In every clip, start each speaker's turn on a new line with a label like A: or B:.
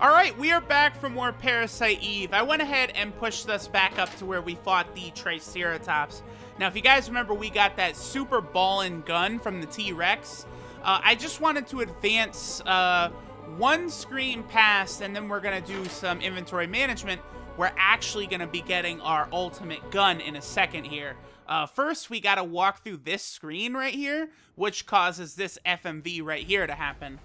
A: Alright, we are back for more Parasite Eve. I went ahead and pushed us back up to where we fought the Triceratops. Now, if you guys remember, we got that super ballin' gun from the T-Rex. I just wanted to advance one screen past, and then we're going to do some inventory management. We're actually going to be getting our ultimate gun in a second here. First, we got to walk through this screen right here, which causes this FMV right here to happen.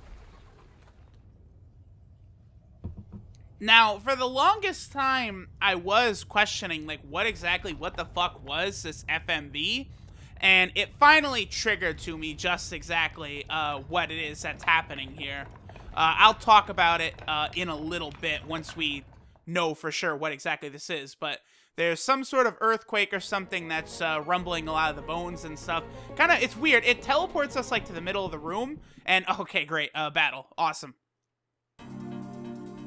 A: Now, for the longest time, I was questioning, like, what the fuck was this FMV? And it finally triggered to me just exactly what it is that's happening here. I'll talk about it in a little bit once we know for sure what exactly this is, but there's some sort of earthquake or something that's rumbling a lot of the bones and stuff. It's weird. It teleports us, like, to the middle of the room, and, okay, great, battle. Awesome.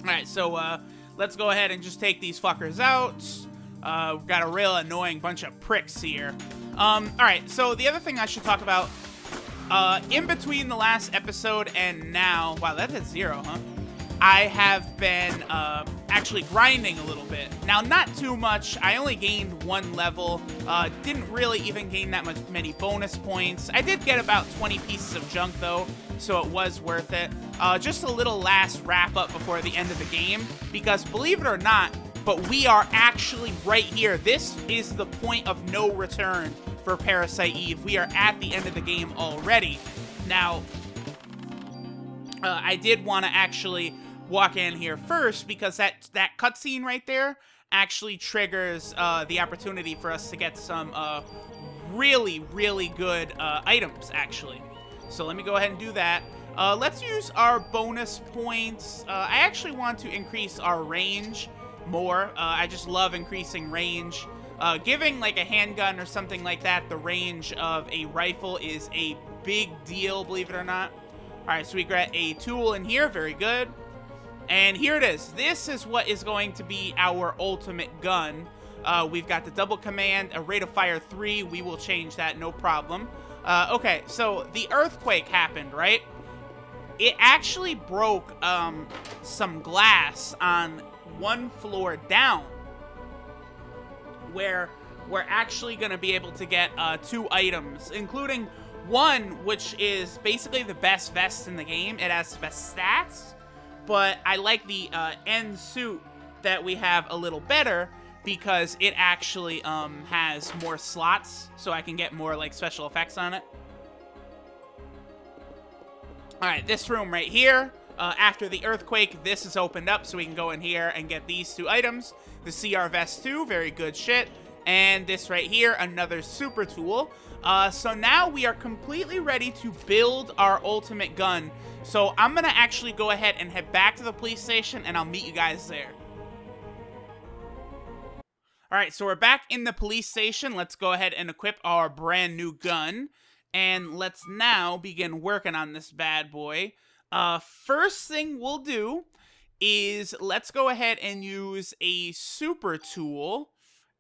A: Alright, so, let's go ahead and just take these fuckers out. We've got a real annoying bunch of pricks here. Alright, so the other thing I should talk about, in between the last episode and now, wow, that hit 0, huh? I have been, actually grinding a little bit. Now, not too much. I only gained 1 level. Didn't really even gain that many bonus points. I did get about 20 pieces of junk, though, so it was worth it. Just a little last wrap-up before the end of the game, because believe it or not, but we are actually right here. This is the point of no return for Parasite Eve. We are at the end of the game already. Now, I did want to actually walk in here first, because that cutscene right there actually triggers the opportunity for us to get some really, really good items, actually. So let me go ahead and do that. Let's use our bonus points. I actually want to increase our range more. I just love increasing range. Giving like a handgun or something like that the range of a rifle is a big deal, believe it or not. Alright, so we got a tool in here. Very good. And here it is. This is what is going to be our ultimate gun. We've got the double command, a rate of fire 3. We will change that, no problem. Okay, so the earthquake happened, right? It actually broke some glass on 1 floor down, where we're actually going to be able to get 2 items, including one which is basically the best vest in the game. It has the best stats, but I like the end suit that we have a little better, because it actually has more slots, so I can get more like special effects on it. Alright, this room right here, after the earthquake, this is opened up, so we can go in here and get these 2 items. The CR Vest 2, very good shit. And this right here, another super tool. So now we are completely ready to build our ultimate gun. So I'm going to actually go ahead and head back to the police station, and I'll meet you guys there. Alright, so we're back in the police station. Let's go ahead and equip our brand new gun. And let's now begin working on this bad boy. First thing we'll do is let's go ahead and use a super tool.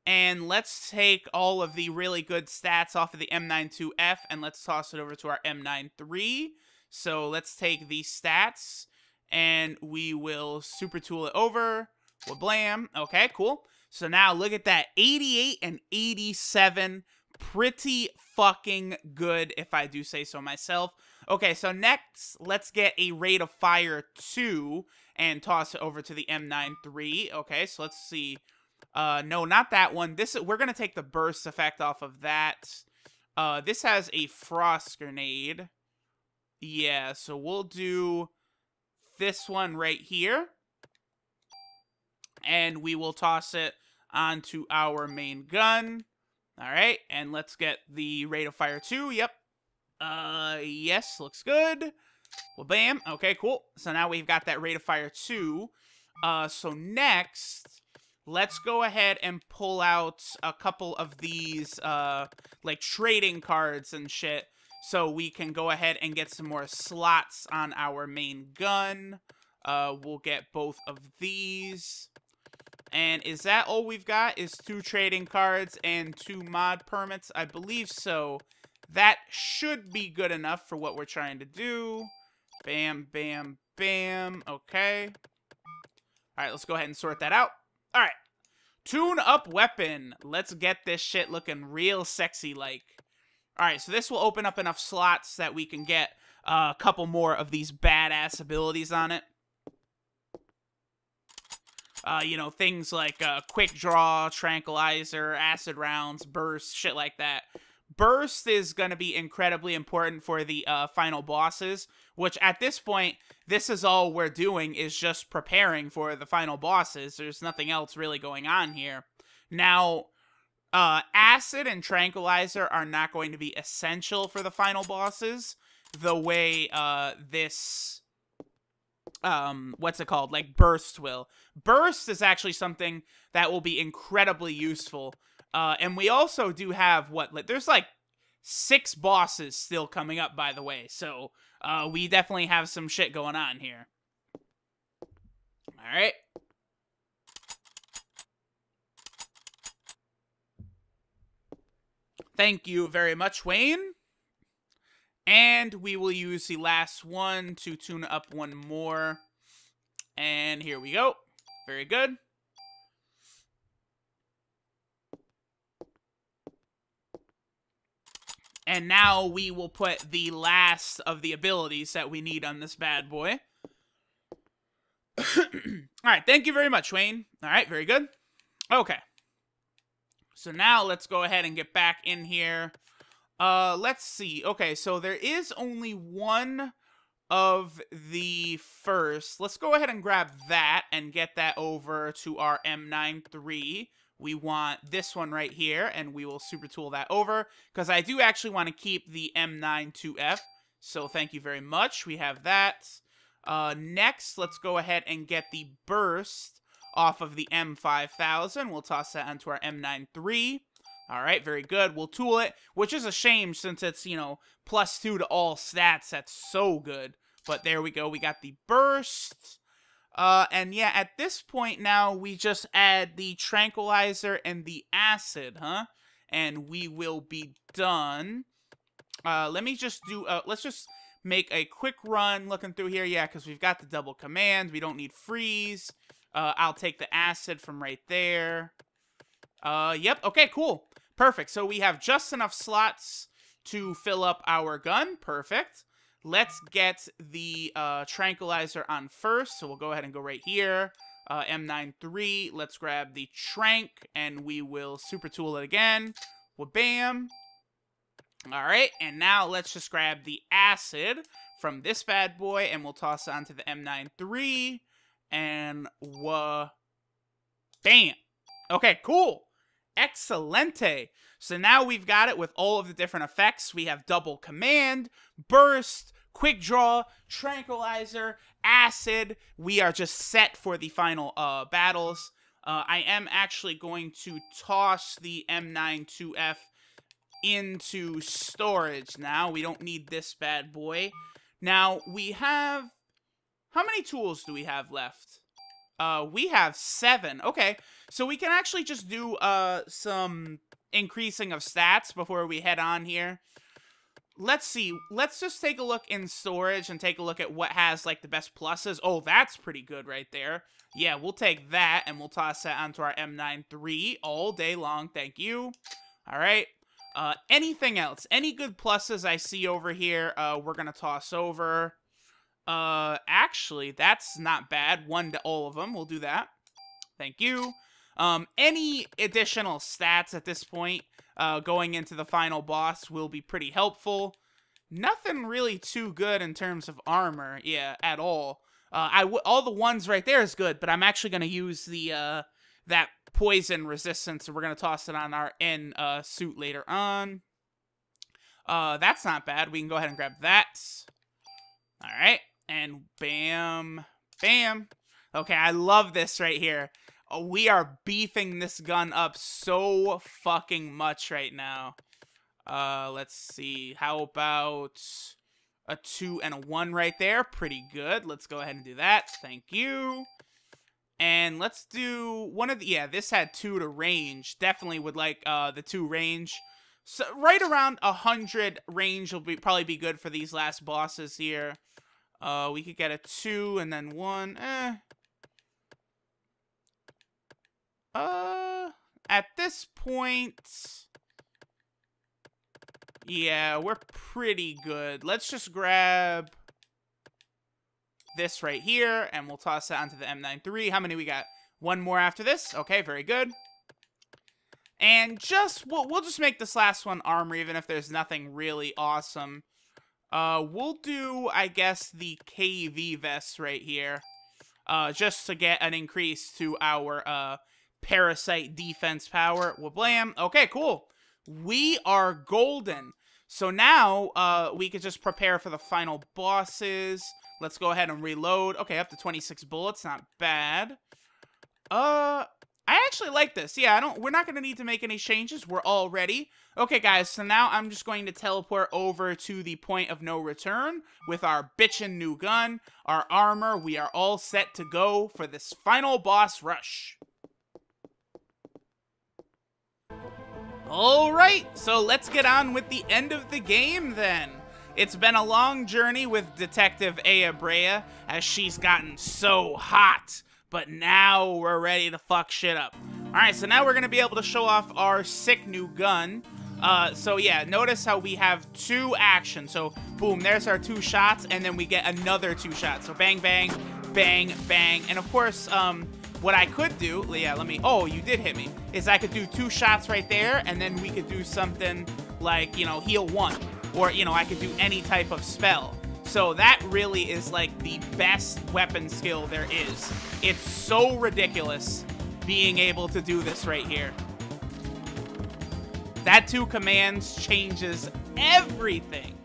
A: And let's take all of the really good stats off of the M92F, and let's toss it over to our M93. So let's take these stats, and we will super tool it over. Well, blam. Okay, cool. So now look at that. 88 and 87. Pretty fucking good, if I do say so myself. Okay, so next, let's get a rate of fire 2 and toss it over to the M93. Okay, so let's see. No, not that one. We're gonna take the burst effect off of that. This has a frost grenade. Yeah, so we'll do this one right here. And we will toss it onto our main gun. Alright, and let's get the rate of fire 2. Yep. Yes, looks good. Well, bam. Okay, cool. So now we've got that rate of fire 2. So next, let's go ahead and pull out a couple of these, like, trading cards and shit, so we can go ahead and get some more slots on our main gun. We'll get both of these. And is that all we've got? Is 2 trading cards and 2 mod permits? I believe so. That should be good enough for what we're trying to do. Bam, bam, bam. Okay. All right, let's go ahead and sort that out. All right. Tune-up weapon. Let's get this shit looking real sexy-like. All right, so this will open up enough slots that we can get a couple more of these badass abilities on it. You know, things like quick draw, tranquilizer, acid rounds, burst, shit like that. Burst is going to be incredibly important for the final bosses, which at this point, this is all we're doing is just preparing for the final bosses. There's nothing else really going on here. Now, acid and tranquilizer are not going to be essential for the final bosses the way this... what's it called? Like, burst will. Burst is actually something that will be incredibly useful. And we also do have, there's like 6 bosses still coming up, by the way. So, we definitely have some shit going on here. Alright. Thank you very much, Wayne. And we will use the last one to tune up one more. And here we go. Very good. And now we will put the last of the abilities that we need on this bad boy. Alright, thank you very much, Wayne. Alright, very good. Okay. So now let's go ahead and get back in here. Let's see. Okay, so there is only one of the first. Let's go ahead and grab that and get that over to our M93. We want this one right here, and we will super tool that over, because I do actually want to keep the M92F, so thank you very much. We have that. Next, let's go ahead and get the burst off of the M5000. We'll toss that onto our M93. Alright, very good. We'll tool it, which is a shame since it's, you know, +2 to all stats. That's so good. But there we go. We got the burst. And yeah, at this point now, we just add the tranquilizer and the acid, huh? And we will be done. Let me just do, let's just make a quick run looking through here. Yeah, because we've got the double command. We don't need freeze. I'll take the acid from right there. Yep. Okay, cool. Perfect. So we have just enough slots to fill up our gun. Perfect. Let's get the tranquilizer on first. So we'll go ahead and go right here. M93. Let's grab the trank, and we will super tool it again. Bam. All right, and now let's just grab the acid from this bad boy, and we'll toss it onto the M93. And bam. Okay, cool. Excelente. So now we've got it with all of the different effects. We have double command, burst, quick draw, tranquilizer, acid. We are just set for the final battles. I am actually going to toss the M92F into storage now. We don't need this bad boy. Now, we have... How many tools do we have left? We have 7. Okay, so we can actually just do some increasing of stats before we head on here. Let's see. Let's just take a look in storage and take a look at what has, like, the best pluses. Oh, that's pretty good right there. Yeah, we'll take that, and we'll toss that onto our M93 all day long. Thank you. All right. Anything else? Any good pluses I see over here, we're going to toss over. Actually, that's not bad. 1 to all of them. We'll do that. Thank you. Any additional stats at this point, going into the final boss will be pretty helpful. Nothing really too good in terms of armor, yeah, at all. All the ones right there is good, but I'm actually going to use the, that poison resistance, so we're going to toss it on our N, suit later on. That's not bad. We can go ahead and grab that. Alright. And bam, bam. Okay, I love this right here. We are beefing this gun up so fucking much right now. Let's see. How about a 2 and a 1 right there? Pretty good. Let's go ahead and do that. Thank you. And let's do one of the... Yeah, this had 2 to range. Definitely would like the 2 range. So right around 100 range will probably be good for these last bosses here. We could get a 2 and then 1. At this point, yeah, we're pretty good. Let's just grab this right here, and we'll toss it onto the M93. How many we got? One more after this. Okay, very good. And we'll just make this last one armor, even if there's nothing really awesome. We'll do, I guess, the KV vest right here. Just to get an increase to our, Parasite defense power. Wablam. Okay, cool. We are golden. So now, we could just prepare for the final bosses. Let's go ahead and reload. Okay, up to 26 bullets. Not bad. I actually like this. Yeah, we're not going to need to make any changes. We're all ready. Okay, guys, so now I'm just going to teleport over to the point of no return with our bitchin' new gun, our armor. We are all set to go for this final boss rush. Alright, so let's get on with the end of the game then. It's been a long journey with Detective Aya Brea, as she's gotten so hot. But now we're ready to fuck shit up. Alright, so now we're going to be able to show off our sick new gun. So yeah, notice how we have 2 actions. So, boom, there's our 2 shots, and then we get another 2 shots. So bang, bang, bang, bang. And of course, what I could do, yeah, oh, you did hit me, is I could do 2 shots right there, and then we could do something like, you know, heal 1. Or, you know, I could do any type of spell. So that really is like the best weapon skill there is. It's so ridiculous being able to do this right here. That 2 commands changes everything.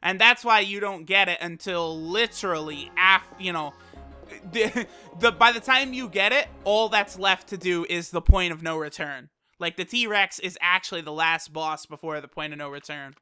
A: And that's why you don't get it until literally after, you know, by the time you get it, all that's left to do is the point of no return. Like, the T-Rex is actually the last boss before the point of no return.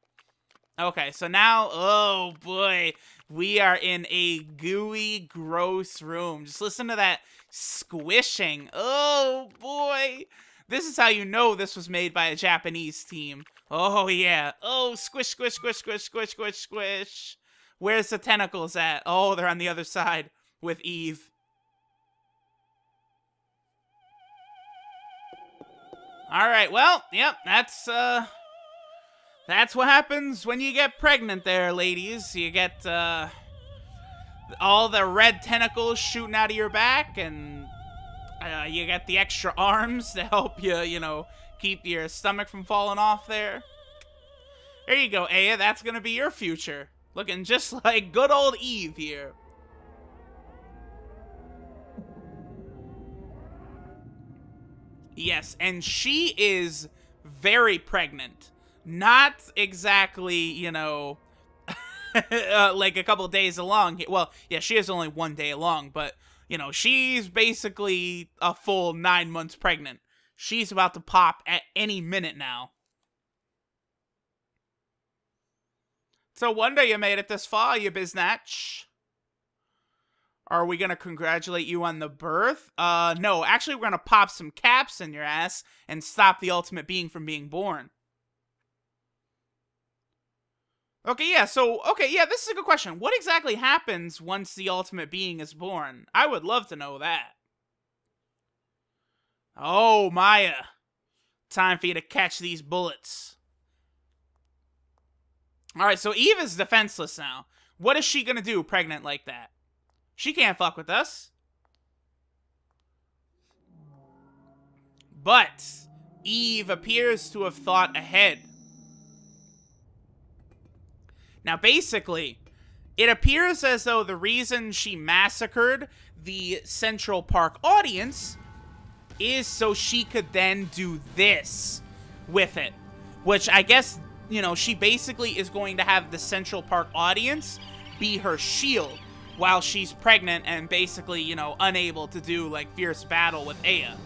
A: Okay, so now, oh boy, we are in a gooey, gross room. Just listen to that squishing. Oh boy. This is how you know this was made by a Japanese team. Oh yeah. Oh, squish, squish, squish, squish, squish, squish, squish. Where's the tentacles at? Oh, they're on the other side with Eve. Alright, well, yep, that's what happens when you get pregnant there, ladies. You get, all the red tentacles shooting out of your back, and, you get the extra arms to help you, you know, keep your stomach from falling off there. There you go, Aya. That's gonna be your future. Looking just like good old Eve here. Yes, and she is very pregnant. Not exactly, you know, like a couple days along. Well, yeah, she is only 1 day along, but, you know, she's basically a full 9 months pregnant. She's about to pop at any minute now. So wonder you made it this far, you biznatch. Are we gonna congratulate you on the birth? No, actually we're gonna pop some caps in your ass and stop the ultimate being from being born. Okay, yeah, this is a good question. What exactly happens once the ultimate being is born? I would love to know that. Oh, Maya. Time for you to catch these bullets. Alright, so Eve is defenseless now. What is she gonna do pregnant like that? She can't fuck with us. But Eve appears to have thought ahead. Now, basically, it appears as though the reason she massacred the Central Park audience is so she could then do this with it. Which I guess, you know, she basically is going to have the Central Park audience be her shield while she's pregnant and basically, you know, unable to do, like, fierce battle with Aya.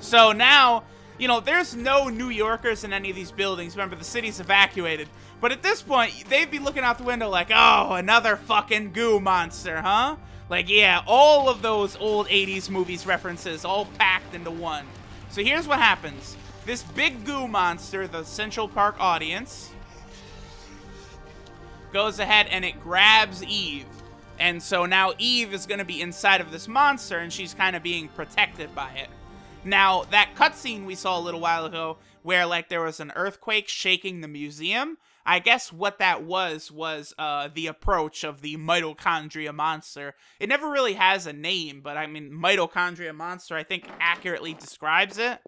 A: So now, you know, there's no New Yorkers in any of these buildings. Remember, the city's evacuated. But at this point, they'd be looking out the window like, oh, another fucking goo monster, huh? Like, yeah, all of those old 80s movies references all packed into one. So here's what happens. This big goo monster, the Central Park audience, goes ahead and it grabs Eve. And so now Eve is going to be inside of this monster, and she's kind of being protected by it. Now, that cutscene we saw a little while ago, where, like, there was an earthquake shaking the museum, I guess what that was the approach of the mitochondria monster. It never really has a name, but, I mean, mitochondria monster, I think, accurately describes it.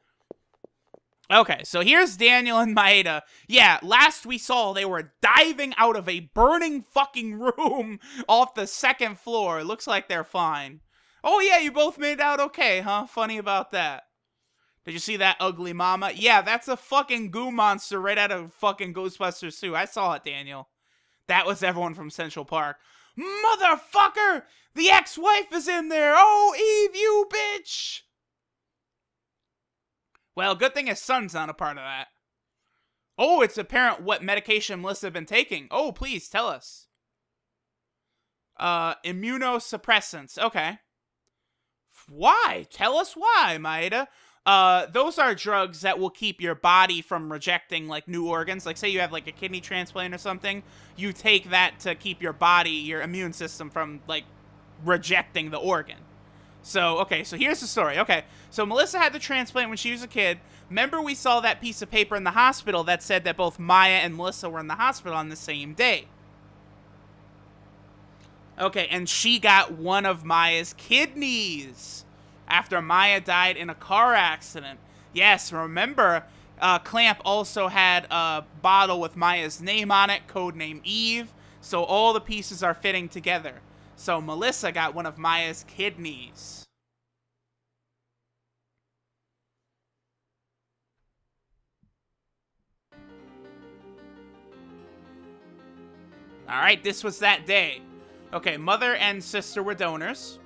A: Okay, so here's Daniel and Maeda. Yeah, last we saw, they were diving out of a burning fucking room off the 2nd floor. Looks like they're fine. Oh yeah, you both made out okay, huh? Funny about that. Did you see that ugly mama? Yeah, that's a fucking goo monster right out of fucking Ghostbusters 2. I saw it, Daniel. That was everyone from Central Park. Motherfucker! The ex-wife is in there! Oh, Eve, you bitch! Well, good thing his son's not a part of that. Oh, it's apparent what medication Melissa had been taking. Oh, please, tell us. Immunosuppressants. Okay. Why? Tell us why, Maeda. Those are drugs that will keep your body from rejecting, like, new organs. Like, say you have, like, a kidney transplant or something. You take that to keep your body, your immune system from, like, rejecting the organ. So, okay, so here's the story. Okay, so Melissa had the transplant when she was a kid. Remember we saw that piece of paper in the hospital that said that both Maya and Melissa were in the hospital on the same day. Okay, and she got one of Maya's kidneys after Maya died in a car accident. Yes, remember, Clamp also had a bottle with Maya's name on it, codename Eve, so all the pieces are fitting together. So Melissa got one of Maya's kidneys. Alright, this was that day. Okay, mother and sister were donors.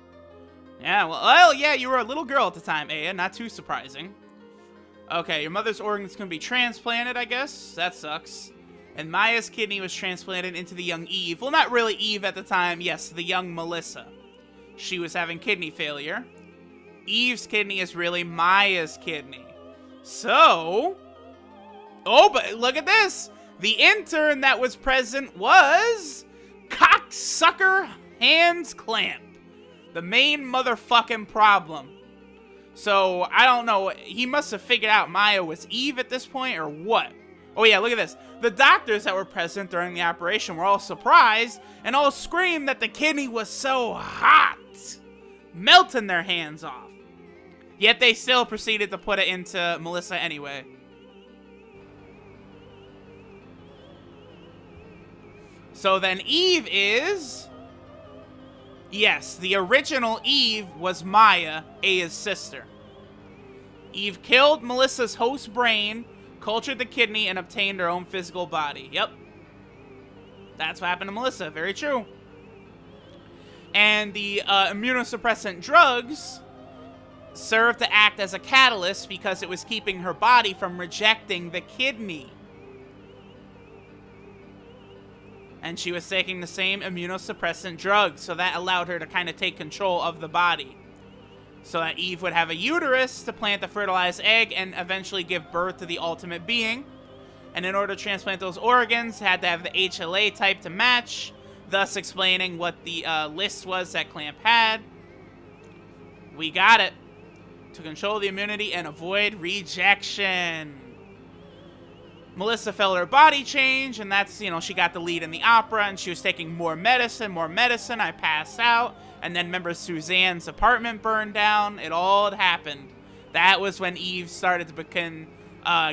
A: Yeah, well, yeah, you were a little girl at the time, Aya. Not too surprising. Okay, your mother's organs can be transplanted, I guess. That sucks. And Maya's kidney was transplanted into the young Eve. Well, not really Eve at the time. Yes, the young Melissa. She was having kidney failure. Eve's kidney is really Maya's kidney. So... Oh, but look at this! The intern that was present was... Cocksucker Hans Clamp. The main motherfucking problem. So, I don't know. He must have figured out Maya was Eve at this point, or what? Oh yeah, look at this. The doctors that were present during the operation were all surprised and all screamed that the kidney was so hot, melting their hands off. Yet they still proceeded to put it into Melissa anyway. So then Eve is... Yes, the original Eve was Maya, Aya's sister. Eve killed Melissa's host brain, cultured the kidney, and obtained her own physical body. Yep. That's what happened to Melissa. Very true. And the immunosuppressant drugs served to act as a catalyst because it was keeping her body from rejecting the kidney. And she was taking the same immunosuppressant drugs, so that allowed her to kind of take control of the body. So that Eve would have a uterus to plant the fertilized egg and eventually give birth to the ultimate being. And in order to transplant those organs, had to have the HLA type to match, thus explaining what the list was that Clamp had. We got it. To control the immunity and avoid rejection. Melissa felt her body change, and that's, you know, she got the lead in the opera, and she was taking more medicine, I passed out, and then remember Suzanne's apartment burned down. It all had happened. That was when Eve started to begin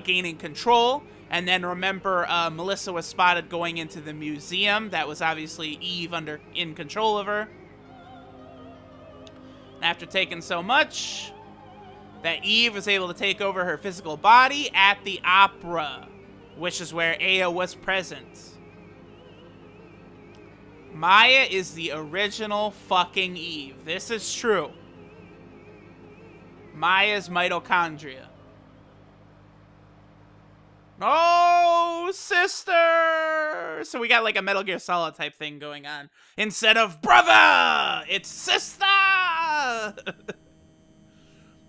A: gaining control, and then remember Melissa was spotted going into the museum. That was obviously Eve in control of her. And after taking so much, that Eve was able to take over her physical body at the opera, which is where Aya was present. Maya is the original fucking Eve. This is true. Maya's mitochondria. Oh, sister! So we got like a Metal Gear Solid type thing going on. Instead of brother, it's sister!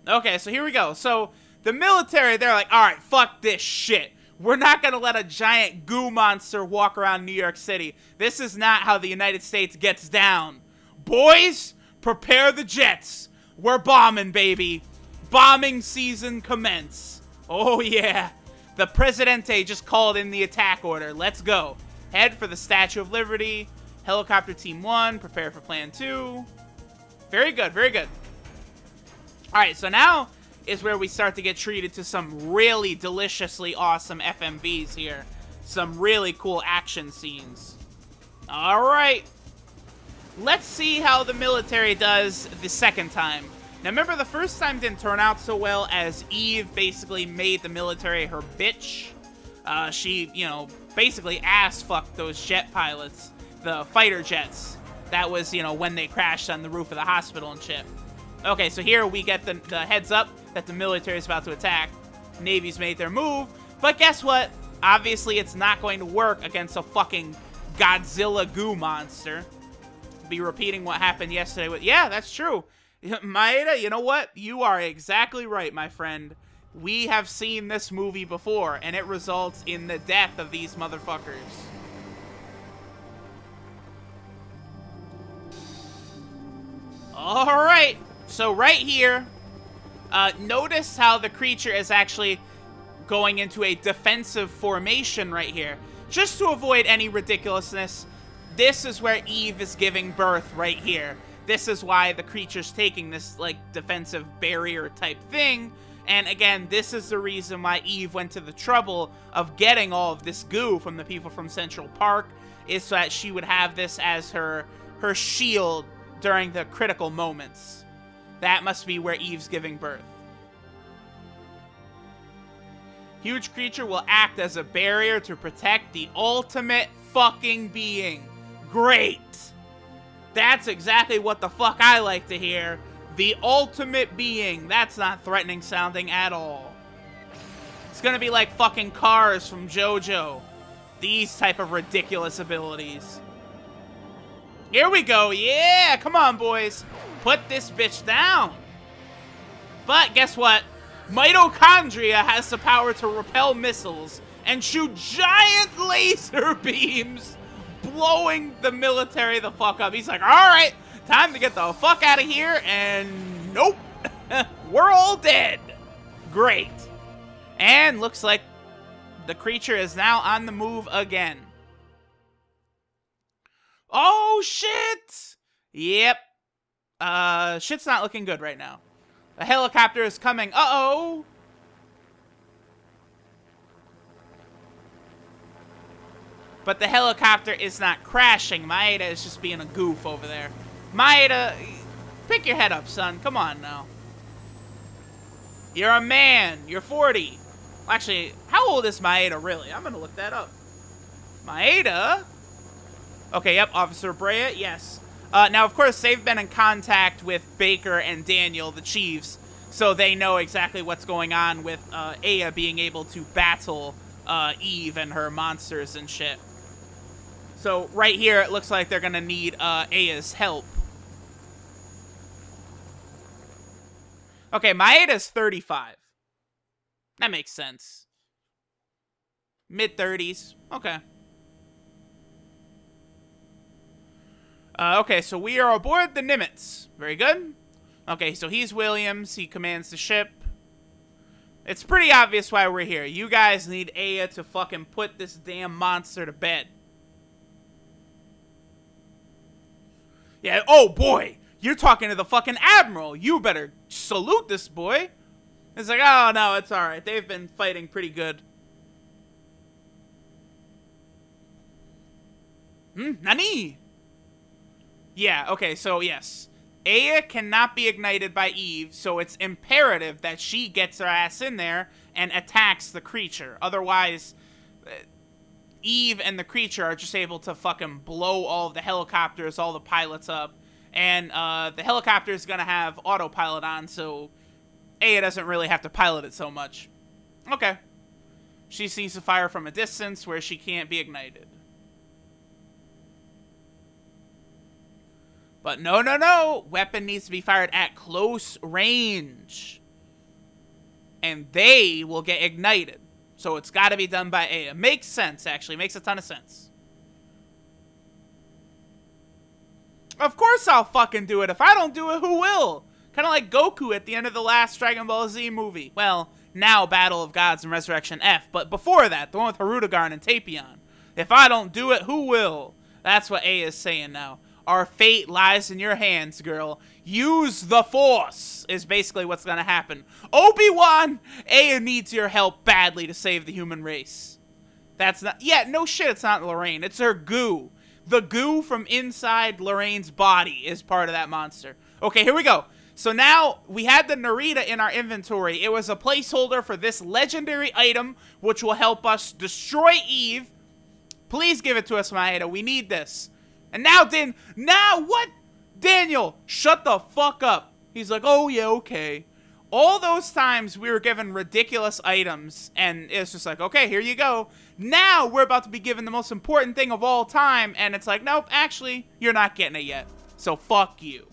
A: Okay, so here we go. So the military, they're like, alright, fuck this shit. We're not going to let a giant goo monster walk around New York City. This is not how the United States gets down. Boys, prepare the jets. We're bombing, baby. Bombing season commence. Oh, yeah. The Presidente just called in the attack order. Let's go. Head for the Statue of Liberty. Helicopter Team 1, prepare for Plan 2. Very good, very good. Alright, so now is where we start to get treated to some really deliciously awesome FMVs here. Some really cool action scenes. Alright. Let's see how the military does the second time. Now remember, the first time didn't turn out so well, as Eve basically made the military her bitch. She, you know, basically ass-fucked those jet pilots. The fighter jets. That was, you know, when they crashed on the roof of the hospital and shit. Okay, so here we get the heads up that the military is about to attack. Navy's made their move. But guess what? Obviously, it's not going to work against a fucking Godzilla goo monster. Be repeating what happened yesterday with... Yeah, that's true. Maeda, you know what? You are exactly right, my friend. We have seen this movie before, and it results in the death of these motherfuckers. Alright, so right here, notice how the creature is actually going into a defensive formation right here. Just to avoid any ridiculousness, this is where Eve is giving birth right here. This is why the creature's taking this, like, defensive barrier type thing. And again, this is the reason why Eve went to the trouble of getting all of this goo from the people from Central Park, is so that she would have this as her shield during the critical moments. That must be where Eve's giving birth. Huge creature will act as a barrier to protect the ultimate fucking being. Great! That's exactly what the fuck I like to hear. The ultimate being. That's not threatening sounding at all. It's gonna be like fucking Cars from JoJo. These type of ridiculous abilities. Here we go. Yeah, come on, boys. Put this bitch down. But guess what? Mitochondria has the power to repel missiles and shoot giant laser beams, blowing the military the fuck up. He's like, alright, time to get the fuck out of here, and nope. We're all dead. Great. And looks like the creature is now on the move again. Oh, shit! Yep. Shit's not looking good right now. A helicopter is coming. Uh-oh! But the helicopter is not crashing. Maeda is just being a goof over there. Maeda, pick your head up, son. Come on now. You're a man. You're 40. Actually, how old is Maeda really? I'm gonna look that up. Maeda? Okay, yep, Officer Brea, yes. Now, of course, they've been in contact with Baker and Daniel, the chiefs, so they know exactly what's going on with Aya being able to battle Eve and her monsters and shit. So, right here, it looks like they're gonna need Aya's help. Okay, Maeda's 35. That makes sense. Mid-30s. Okay. Okay, so we are aboard the Nimitz. Very good. Okay, so he's Williams. He commands the ship. It's pretty obvious why we're here. You guys need Aya to fucking put this damn monster to bed. Yeah, oh boy! You're talking to the fucking Admiral. You better salute this boy. It's like, oh no, it's alright. They've been fighting pretty good. Nani? Yeah, okay, so yes. Aya cannot be ignited by Eve, so it's imperative that she gets her ass in there and attacks the creature. Otherwise, Eve and the creature are just able to fucking blow all of the helicopters, all the pilots up. And the helicopter is going to have autopilot on, so Aya doesn't really have to pilot it so much. Okay. She sees the fire from a distance where she can't be ignited. But no, no, no! Weapon needs to be fired at close range. And they will get ignited. So it's got to be done by Aya. Makes sense, actually. Makes a ton of sense. Of course I'll fucking do it. If I don't do it, who will? Kind of like Goku at the end of the last Dragon Ball Z movie. Well, now Battle of Gods and Resurrection F, but before that, the one with Hirudegarn and Tapion. If I don't do it, who will? That's what A is saying now. Our fate lies in your hands, girl. Use the Force is basically what's gonna happen. Obi-Wan, Aya needs your help badly to save the human race. That's not... Yeah, no shit, it's not Lorraine. It's her goo. The goo from inside Lorraine's body is part of that monster. Okay, here we go. So now, we had the Narita in our inventory. It was a placeholder for this legendary item, which will help us destroy Eve. Please give it to us, Maeda. We need this. And now, now what? Daniel, shut the fuck up. He's like, oh yeah, okay. All those times we were given ridiculous items, and it's just like, okay, here you go. Now we're about to be given the most important thing of all time, and it's like, nope, actually, you're not getting it yet. So fuck you.